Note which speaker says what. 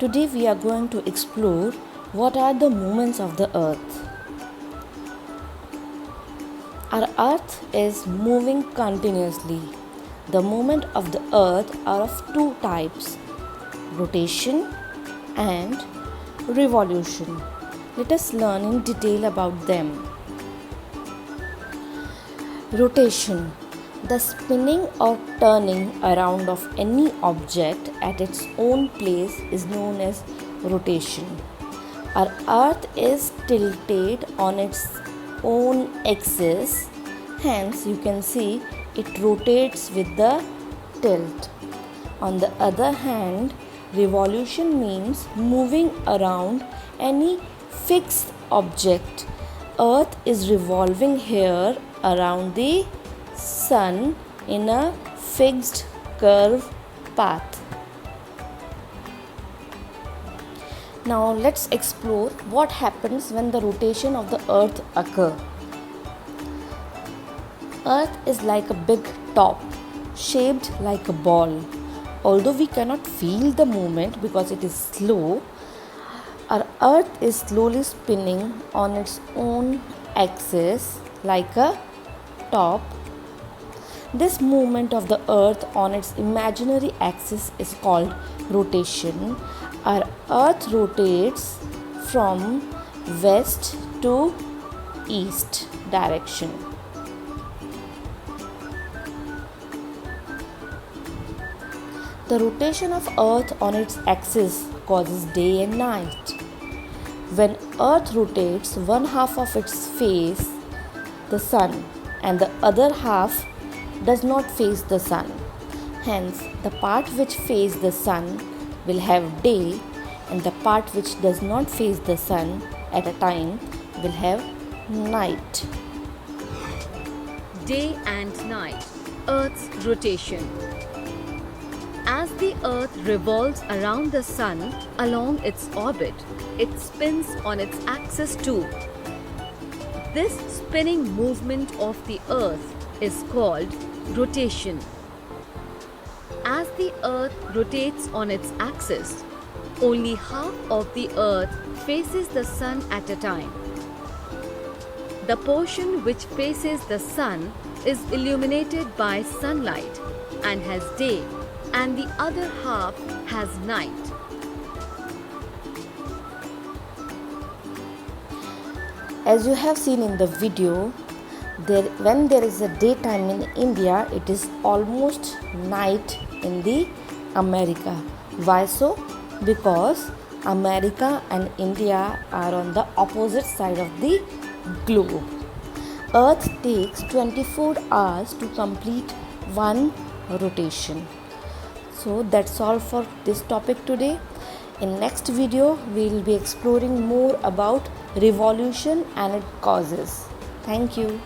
Speaker 1: Today we are going to explore what are the movements of the earth. Our earth is moving continuously. The movement of the earth are of two types: rotation and revolution. Let us learn in detail about them. Rotation, the spinning or turning around of any object at its own place, is known as rotation. Our earth is tilted on its own axis, hence you can see it rotates with the tilt. On the other hand, revolution means moving around any fixed object. Earth is revolving here around the sun in a fixed curve path. Now let's explore what happens when the rotation of the earth occurs. Earth is like a big top, shaped like a ball. Although we cannot feel the movement because it is slow, our earth is slowly spinning on its own axis like a top. This movement of the earth on its imaginary axis is called rotation. Our earth rotates from west to east direction. The rotation of earth on its axis causes day and night. When earth rotates, one half of its face the sun and the other half does not face the sun. Hence, the part which faces the sun will have day and the part which does not face the sun at a time will have night.
Speaker 2: Day and night, Earth's rotation. As the Earth revolves around the Sun along its orbit, it spins on its axis too. This spinning movement of the Earth is called rotation. As the Earth rotates on its axis, only half of the Earth faces the Sun at a time. The portion which faces the Sun is illuminated by sunlight and has day, and the other half has night.
Speaker 1: As you have seen in the video, when there is a daytime in India, it is almost night in the America. Why so? Because America and India are on the opposite side of the globe. Earth takes 24 hours to complete one rotation. So that's all for this topic today. In next video, we will be exploring more about revolution and its causes. Thank you.